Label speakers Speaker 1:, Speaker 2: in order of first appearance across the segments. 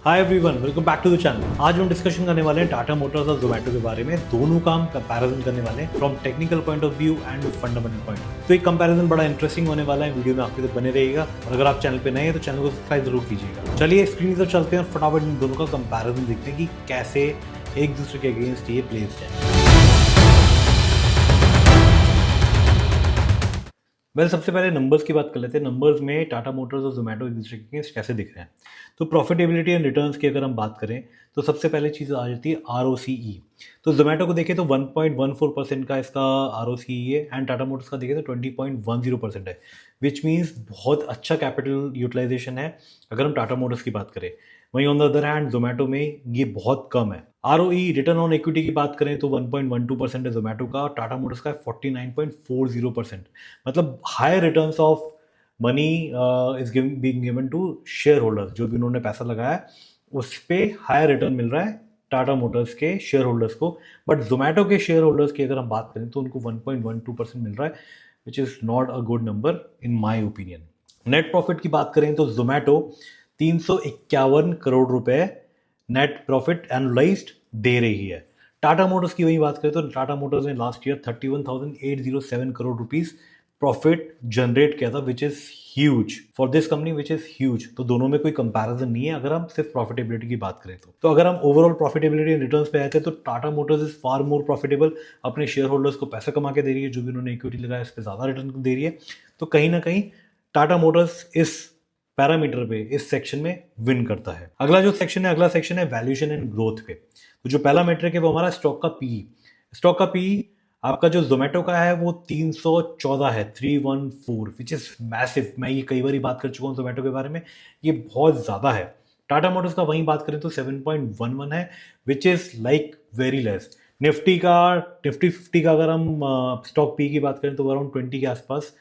Speaker 1: Hi everyone, welcome back to the channel. आज हम discussion करने वाले हैं टाटा मोटर्स और जोमेटो के बारे में। दोनों का हम कंपैरिजन करने वाले हैं from technical point of view and fundamental point. तो एक कंपैरिजन बड़ा इंटरेस्टिंग होने वाला है, वीडियो में आपके तक बने रहेगा। और अगर आप चैनल पे नए हैं तो चैनल को सब्सक्राइब जरूर कीजिएगा। चलिए स्क्रीन पर चलते हैं और फटाफट इन दोनों का कंपैरिजन देखते हैं कि कैसे एक दूसरे के अगेंस्ट ये प्लेस्ड है। सबसे पहले नंबर्स की बात कर लेते हैं। नंबर्स में टाटा मोटर्स और जोमेटो एक दूसरे के अगेंस्ट कैसे दिख रहे हैं। तो प्रॉफिटेबिलिटी एंड रिटर्न्स की अगर हम बात करें तो सबसे पहले चीज़ आ जाती है ROCE। तो जोमेटो को देखें तो 1.14% का इसका ROCE है एंड टाटा मोटर्स का देखें तो 20.10% है, विच मीन्स बहुत अच्छा कैपिटल यूटिलाइजेशन है अगर हम टाटा मोटर्स की बात करें। वहीं on the other hand Zomato में ये बहुत कम है। ROE रिटर्न ऑन इक्विटी की बात करें तो 1.12% है जोमेटो का, टाटा मोटर्स का 49.40%। मतलब high returns of money is being given to shareholders. जो भी उन्होंने पैसा लगाया है उस पर हाई रिटर्न मिल रहा है टाटा मोटर्स के शेयर होल्डर्स को। बट जोमेटो के शेयर होल्डर्स की अगर हम बात करें तो उनको 1.12% मिल रहा है, which is not a good number in my opinion. Net profit की बात करें तो जोमेटो 351 करोड़ रुपए नेट प्रॉफिट एनुलाइज्ड दे रही है। टाटा मोटर्स की वही बात करें तो टाटा मोटर्स ने last year 31,807 crore rupees profit generate किया था, which is huge for this company, which is huge. तो दोनों में कोई कंपैरिजन नहीं है अगर हम सिर्फ प्रॉफिटेबिलिटी की बात करें तो अगर हम ओवरऑल प्रॉफिटेबिलिटी एंड रिटर्न्स पे आते हैं तो Tata Motors is far more profitable. अपने शेयर होल्डर्स को पैसा कमा के दे रही है, जो भी उन्होंने इक्विटी लगाया इस पर ज्यादा रिटर्न दे रही है। तो कहीं ना कहीं टाटा मोटर्स इस पैरामीटर पे, इस सेक्शन में विन करता है। अगला सेक्शन है वैल्यूएशन एंड ग्रोथ पे। तो जो पहला मेट्रिक है वो हमारा स्टॉक का पीई। स्टॉक का पीई आपका जो जोमेटो का है वो 314 है, 314, विच इज मैसिव। मैं ये कई बार बात कर चुका हूँ जोमेटो के बारे में, ये बहुत ज्यादा है। टाटा मोटर्स का वहीं बात करें तो 7.11 है, which is like very less. Nifty 50 का अगर हम स्टॉक पी की बात करें तो अराउंड 20 के आसपास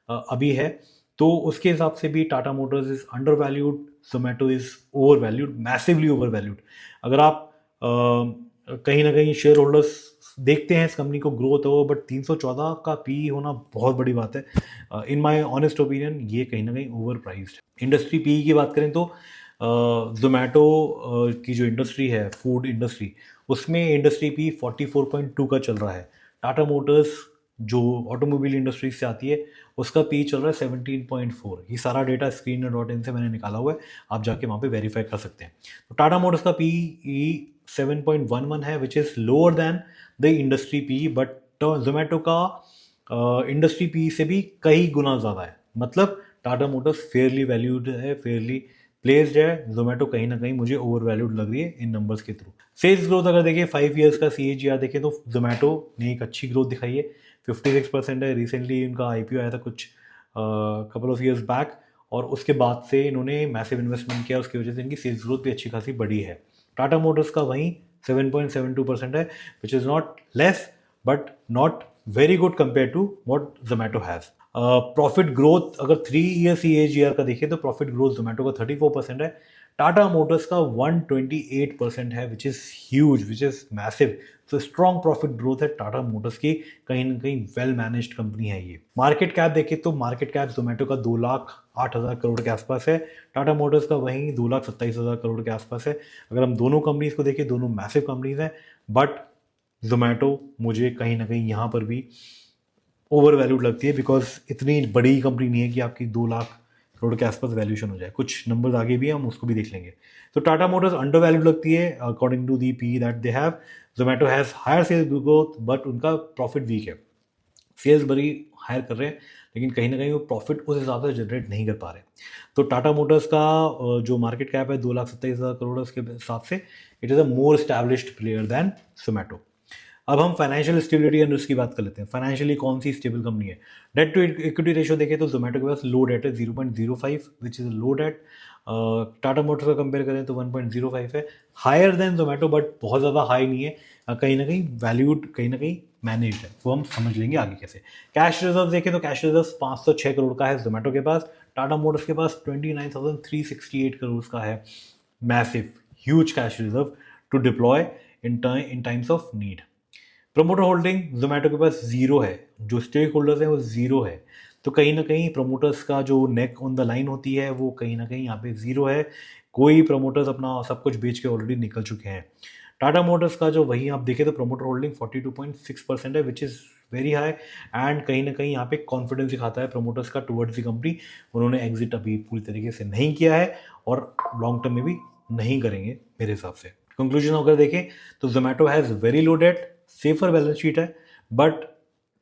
Speaker 1: अभी है। तो उसके हिसाब से भी Tata Motors is under valued, Zomato is over valued, massively over valued. अगर आप कहीं ना कहीं शेयर होल्डर्स देखते हैं इस कंपनी को ग्रोथ हो, बट 314 का पी होना बहुत बड़ी बात है। इन माय ऑनेस्ट ओपिनियन ये कहीं ना कहीं ओवर प्राइस्ड है। इंडस्ट्री पी की बात करें तो जोमेटो की जो इंडस्ट्री है, फूड इंडस्ट्री, उसमें इंडस्ट्री पी 44.2 का चल रहा है। टाटा मोटर्स जो ऑटोमोबाइल इंडस्ट्री से आती है उसका पी चल रहा है 17.4। ये सारा डेटा screener.in से मैंने निकाला हुआ है, आप जाके वहाँ पे वेरीफाई कर सकते हैं। तो टाटा मोटर्स का पी 7.11 है, which is lower than the industry P. But Zomato का इंडस्ट्री पी से भी कई गुना ज़्यादा है। मतलब टाटा मोटर्स फेयरली वैल्यूड है, फेयरली प्लेस्ड है। जोमेटो कहीं ना कहीं मुझे ओवर वैल्यूड लग रही है इन नंबर्स के थ्रू। सेल्स ग्रोथ अगर देखिए 5 ईयर्स का CAGR देखें तो जोमेटो ने एक अच्छी ग्रोथ दिखाई है, 56% है। रिसेंटली इनका IPO आया था कुछ कपल ऑफ ईयर्स बैक, और उसके बाद से इन्होंने मैसिव इन्वेस्टमेंट किया, उसकी वजह से इनकी सेल्स ग्रोथ भी अच्छी खासी बढ़ी है। टाटा मोटर्स का वहीं 7.72% है, which is not less but not very good compare to what Zomato has. Profit growth अगर 3 ईयर CAGR का देखिए तो प्रॉफिट ग्रोथ जोमेटो का 34% है, टाटा मोटर्स का 128% है, which is huge, which is massive. तो स्ट्रॉन्ग प्रॉफिट ग्रोथ है टाटा मोटर्स की, कहीं ना कहीं वेल मैनेज्ड कंपनी है ये। मार्केट कैप देखिए तो मार्केट कैप जोमेटो का 2,08,000 करोड़ के आसपास है, टाटा मोटर्स का वहीं 2,27,000 करोड़ के आसपास है। अगर हम दोनों कंपनीज को देखें, दोनों मैसिव कंपनीज हैं, बट जोमेटो मुझे कहीं ना कहीं यहाँ पर भी ओवर वैल्यूड लगती है, बिकॉज इतनी बड़ी कंपनी नहीं है कि आपकी 2 लाख करोड़ के आसपास वैल्यूशन हो जाए। कुछ नंबर्स आगे भी हैं, हम उसको भी देख लेंगे। तो टाटा मोटर्स अंडर वैल्यूड लगती है according to the P that they have. Zomato has higher sales growth but उनका प्रॉफिट वीक है। सेल्स बड़ी हायर कर रहे हैं लेकिन कहीं ना कहीं वो प्रॉफिट उस हिसाब से जनरेट नहीं कर पा रहे। तो टाटा मोटर्स का जो मार्केट कैप है 2,27,000 करोड़, उसके हिसाब से it is a more established player than Zomato. अब हम फाइनेंशियल स्टेबिलिटी एंड रिस्क की बात कर लेते हैं। फाइनेंशियली कौन सी स्टेबल कंपनी है। डेट टू इक्विटी रेशियो देखें तो जोमेटो के पास लो डेट है 0.05, which is low debt. Tata Motors का कंपेयर करें तो 1.05 है, हायर देन जोमेटो बट बहुत ज़्यादा हाई नहीं है। कहीं ना कहीं वैल्यूड, कहीं ना कहीं मैनेज्ड है, वो हम समझ लेंगे आगे कैसे। कैश रिजर्व देखें तो कैश रिजर्व 506 करोड़ का है जोमेटो के पास, टाटा मोटर्स के पास 29,368 करोड़ का है। Massive huge cash reserve to deploy in times of need. Promoter holding Zomato के पास जीरो है, जो स्टेक होल्डर्स हैं वो जीरो है। तो कहीं ना कहीं प्रमोटर्स का जो नेक ऑन द लाइन होती है वो कहीं ना कहीं यहाँ पे जीरो है। कोई प्रमोटर्स अपना सब कुछ बेच के ऑलरेडी निकल चुके हैं। टाटा मोटर्स का जो वही आप देखें तो प्रमोटर होल्डिंग 42.6% है, which is very high, and कहीं ना कहीं यहाँ पे कॉन्फिडेंस दिखाता है प्रमोटर्स का टुवर्ड्स द कंपनी। उन्होंने एग्जिट अभी पूरी तरीके से नहीं किया है और लॉन्ग टर्म में भी नहीं करेंगे मेरे हिसाब से। कंक्लूजन अगर देखें तो Zomato has very low debt, safer balance sheet है, बट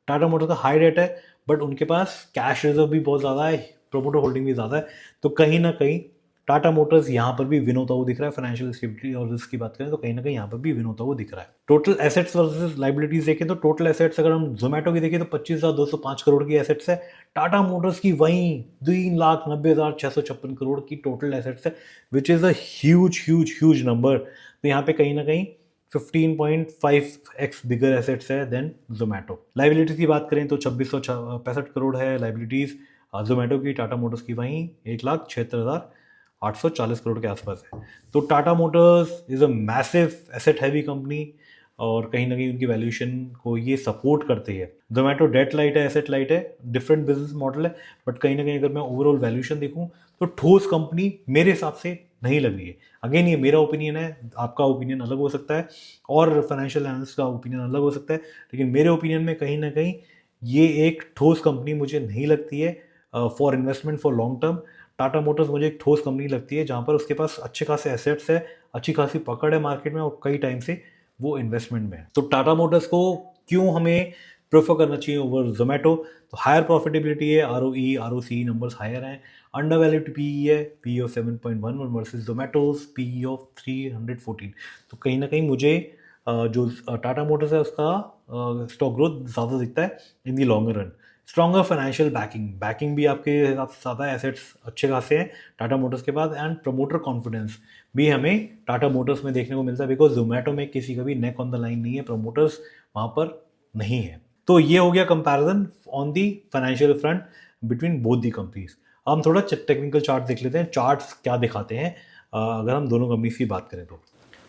Speaker 1: टाटा मोटर्स का हाई डेट है, बट उनके पास कैश रिजर्व भी बहुत ज़्यादा है, प्रमोटर होल्डिंग भी ज़्यादा है। तो कहीं ना कहीं टाटा मोटर्स यहाँ पर भी विन होता हुआ दिख रहा है। फाइनेंशियल स्टेबिलिटी और रिस्क की बात करें तो कहीं ना कहीं यहाँ पर भी विन होता हुआ दिख रहा है। टोटल एसेट्स वर्सेस लाइबिलिटीज देखें तो टोटल एसेट्स अगर हम जोमेटो की देखें तो 25,205 करोड़ की एसेट्स है। टाटा मोटर्स की वहीं 3,90,656 करोड़ की टोटल एसेट्स है, which is a huge huge huge number. तो यहाँ पे कहीं ना कहीं 15.5x बिगर एसेट्स है देन जोमेटो। लाइबिलिटीज की बात करें तो 2665 करोड़ है लाइबिलिटीज जोमेटो की, टाटा मोटर्स की वहीं 1,76,840 करोड़ के आसपास है। तो Tata Motors is a massive asset heavy company और कहीं ना कहीं उनकी वैल्यूएशन को ये सपोर्ट करती है। जोमेटो डेट लाइट है, एसेट लाइट है, डिफरेंट बिजनेस मॉडल है, बट कहीं ना कहीं अगर मैं ओवरऑल वैल्यूएशन देखूं तो ठोस कंपनी मेरे हिसाब से नहीं लग रही है। अगेन ये मेरा ओपिनियन है, आपका ओपिनियन अलग हो सकता है और फाइनेंशियल एनालिस्ट का ओपिनियन अलग हो सकता है, लेकिन मेरे ओपिनियन में कहीं ना कहीं ये एक ठोस कंपनी मुझे नहीं लगती है for investment for long term. Tata Motors मुझे एक ठोस कंपनी लगती है जहाँ पर उसके पास अच्छे खासे एसेट्स है, अच्छी खासी पकड़ है मार्केट में और कई टाइम से वो इन्वेस्टमेंट में है। तो टाटा मोटर्स को क्यों हमें प्रेफर करना चाहिए ओवर जोमेटो? तो हायर प्रॉफिटेबिलिटी है, ROE ROC नंबर्स हायर हैं, अंडर वैल्यूड PE है, PE of 7.11 versus Zomato's PE of 314। तो कहीं ना कहीं मुझे जो टाटा मोटर्स है उसका स्टॉक ग्रोथ ज़्यादा दिखता है in the longer run. Stronger financial backing भी आपके हिसाब से ज़्यादा, एसेट्स अच्छे खासे हैं टाटा मोटर्स के पास, एंड प्रमोटर कॉन्फिडेंस भी हमें टाटा मोटर्स में देखने को मिलता है, बिकॉज जोमेटो में किसी का भी नेक ऑन द लाइन नहीं है, प्रमोटर्स वहाँ पर नहीं है। तो ये हो गया comparison on the financial front between both the companies. हम थोड़ा टेक्निकल चार्ट देख लेते हैं, चार्ट्स क्या दिखाते हैं अगर हम दोनों कंपनीज की बात करें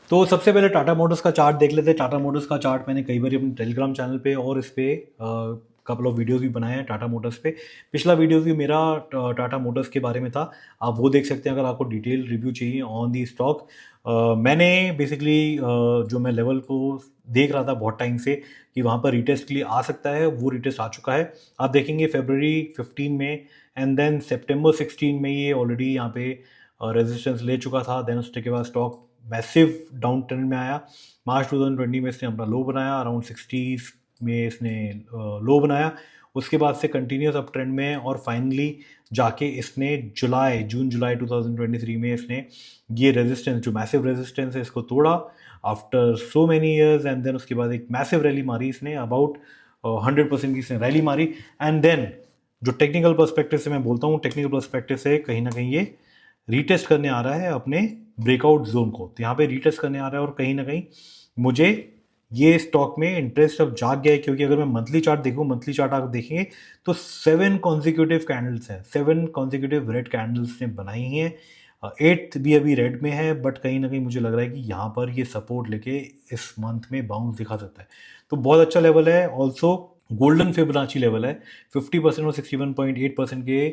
Speaker 1: तो सबसे पहले टाटा मोटर्स का चार्ट देख लेते हैं। टाटा मोटर्स का चार्ट मैंने कई बार अपने टेलीग्राम चैनल पे और इस पे कपल ऑफ वीडियोस भी बनाए हैं टाटा मोटर्स पे। पिछला वीडियो भी मेरा टाटा मोटर्स के बारे में था, आप वो देख सकते हैं अगर आपको डिटेल रिव्यू चाहिए ऑन दी स्टॉक। मैंने बेसिकली जो मैं लेवल को देख रहा था बहुत टाइम से कि वहाँ पर रिटेस्ट के लिए आ सकता है, वो रिटेस्ट आ चुका है। आप देखेंगे February 15 में एंड देन September 16 में ये ऑलरेडी यहाँ पे रेजिस्टेंस ले चुका था। देन उसके बाद स्टॉक मैसिव डाउन ट्रेंड में आया। मार्च 2020 में इसने अपना लो बनाया, अराउंड 60 में इसने लो बनाया, उसके बाद से कंटिन्यूस अप ट्रेंड में और फाइनली जाके इसने जून जुलाई 2023 में इसने ये रेजिस्टेंस, जो मैसिव रेजिस्टेंस है, इसको तोड़ा after so many years, and then उसके बाद एक मैसिव रैली मारी इसने, अबाउट 100% की इसने रैली मारी। एंड देन जो टेक्निकल पर्सपेक्टिव से मैं बोलता हूँ, टेक्निकल पर्सपेक्टिव से कहीं ना कहीं ये रीटेस्ट करने आ रहा है अपने ब्रेकआउट जोन को। तो यहाँ पे रीटेस्ट करने आ रहा है और कहीं ना कहीं मुझे ये स्टॉक में इंटरेस्ट अब जाग गया है, क्योंकि अगर मैं मंथली चार्ट देखूँ, मंथली चार्ट आप देखेंगे तो 7 कॉन्जिक्यूटिव कैंडल्स हैं, 7 कॉन्जिक्यूटिव रेड कैंडल्स ने बनाई हैं। 8th भी अभी रेड में है, बट कहीं ना कहीं मुझे लग रहा है कि यहाँ पर ये सपोर्ट लेके इस मंथ में बाउंस दिखा सकता है। तो बहुत अच्छा लेवल है, ऑल्सो गोल्डन फिबोनाची लेवल है, 50% और 61.8% के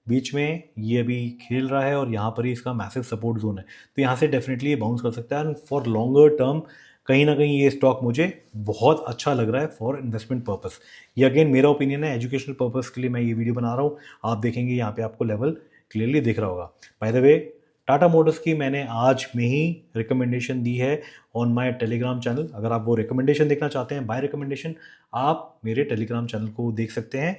Speaker 1: बीच में ये अभी खेल रहा है और यहाँ पर ही इसका मैसिव सपोर्ट जोन है। तो यहाँ से डेफिनेटली ये बाउंस कर सकता है, एंड फॉर लॉन्गर टर्म कहीं ना कहीं ये स्टॉक मुझे बहुत अच्छा लग रहा है फॉर इन्वेस्टमेंट पर्पस। ये अगेन मेरा ओपिनियन है, एजुकेशनल पर्पस के लिए मैं ये वीडियो बना रहा हूँ। आप देखेंगे यहाँ पे आपको लेवल क्लियरली दिख रहा होगा। By the way, Tata Motors की मैंने आज में ही रिकमेंडेशन दी है ऑन माय टेलीग्राम चैनल। अगर आप वो रिकमेंडेशन देखना चाहते हैं बाय रिकमेंडेशन, आप मेरे टेलीग्राम चैनल को देख सकते हैं।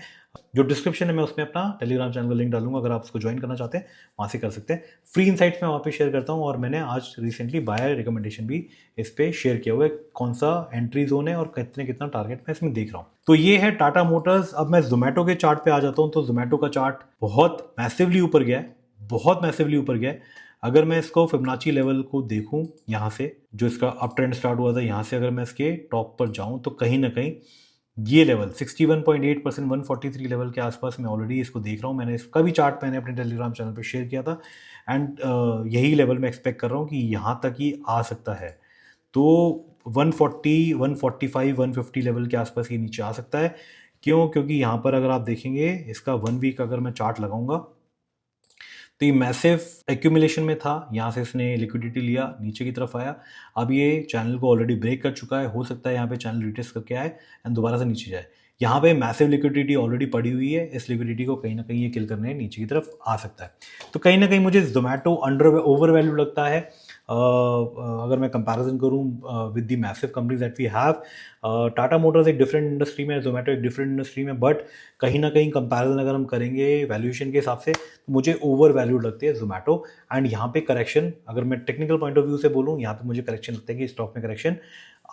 Speaker 1: जो डिस्क्रिप्शन है मैं उसमें अपना टेलीग्राम चैनल का लिंक डालूंगा, अगर आप उसको ज्वाइन करना चाहते हैं वहाँ से कर सकते हैं। फ्री इनसाइट्स मैं वहाँ पे शेयर करता हूँ और मैंने आज रिसेंटली बाय रिकमेंडेशन भी इस पर शेयर किया हुआ है, कौन सा एंट्री जोन है और कितना टारगेट मैं इसमें देख रहा हूँ। तो ये है टाटा मोटर्स। अब मैं जोमेटो के चार्ट पे आ जाता हूँ। तो जोमेटो का चार्ट बहुत मैसिवली ऊपर गया है, बहुत मैसिवली ऊपर गया है। अगर मैं इसको फिबोनाची लेवल को देखूं, यहाँ से जो इसका अप ट्रेंड स्टार्ट हुआ था, यहाँ से अगर मैं इसके टॉप पर जाऊं तो कहीं ना कहीं ये लेवल 61.8%, 143 लेवल के आसपास मैं ऑलरेडी इसको देख रहा हूँ। मैंने इसका भी चार्ट मैंने अपने टेलीग्राम चैनल पे शेयर किया था, एंड यही लेवल मैं एक्सपेक्ट कर रहा हूँ कि यहाँ तक ही आ सकता है। तो 140, 145, 150 लेवल के आसपास ये नीचे आ सकता है। क्यों? क्योंकि यहाँ पर अगर आप देखेंगे इसका 1 वीक अगर मैं चार्ट लगाऊंगा तो ये मैसिव एक्यूमुलेशन में था, यहाँ से इसने लिक्विडिटी लिया, नीचे की तरफ आया, अब ये चैनल को ऑलरेडी ब्रेक कर चुका है, हो सकता है यहाँ पे चैनल रिटेस्ट करके आए एंड दोबारा से नीचे जाए। यहाँ पे मैसिव लिक्विडिटी ऑलरेडी पड़ी हुई है, इस लिक्विडिटी को कहीं ना कहीं ये किल करने नीचे की तरफ आ सकता है। तो कहीं ना कहीं मुझे जोमेटो ओवर वैल्यू लगता है। अगर मैं कंपैरिजन करूँ with the massive companies that we have, Tata Motors एक डिफरेंट इंडस्ट्री में है, जोमेटो एक डिफरेंट इंडस्ट्री में, बट कहीं ना कहीं कंपैरिजन अगर हम करेंगे वैल्यूएशन के हिसाब से तो मुझे ओवर वैल्यू लगती है जोमेटो। एंड यहाँ पे करेक्शन, अगर मैं टेक्निकल पॉइंट ऑफ व्यू से बोलूँ, यहाँ पे मुझे करेक्शन लगता है कि स्टॉक में करेक्शन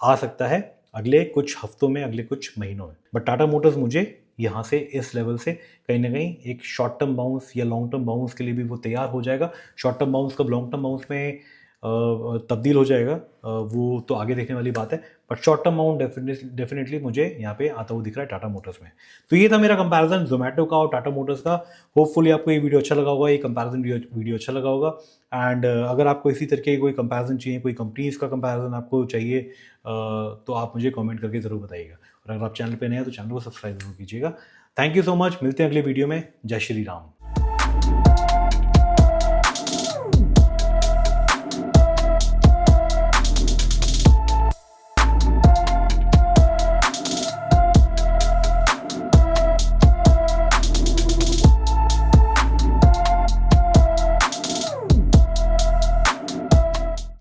Speaker 1: आ सकता है अगले कुछ हफ्तों में, अगले कुछ महीनों में। बट टाटा मोटर्स मुझे यहाँ से इस लेवल से कहीं ना कहीं एक शॉर्ट टर्म बाउंस या लॉन्ग टर्म बाउंस के लिए भी वो तैयार हो जाएगा। शॉर्ट टर्म बाउंस कब लॉन्ग टर्म बाउंस में तब्दील हो जाएगा वो तो आगे देखने वाली बात है, but short term bound definitely मुझे यहाँ पे आता हुआ दिख रहा है टाटा मोटर्स में। तो ये था मेरा कंपैरिजन जोमेटो का और टाटा मोटर्स का। होपफुली आपको ये वीडियो अच्छा लगा होगा, ये कंपैरिजन वीडियो अच्छा लगा होगा। एंड अगर आपको इसी तरीके की कोई कंपैरिजन चाहिए, कोई कंपनीज का कंपैरिजन आपको चाहिए, तो आप मुझे कमेंट करके ज़रूर बताइएगा। और अगर आप चैनल पे नए हैं तो चैनल को सब्सक्राइब जरूर कीजिएगा। थैंक यू सो मच, मिलते हैं अगले वीडियो में। जय श्री राम।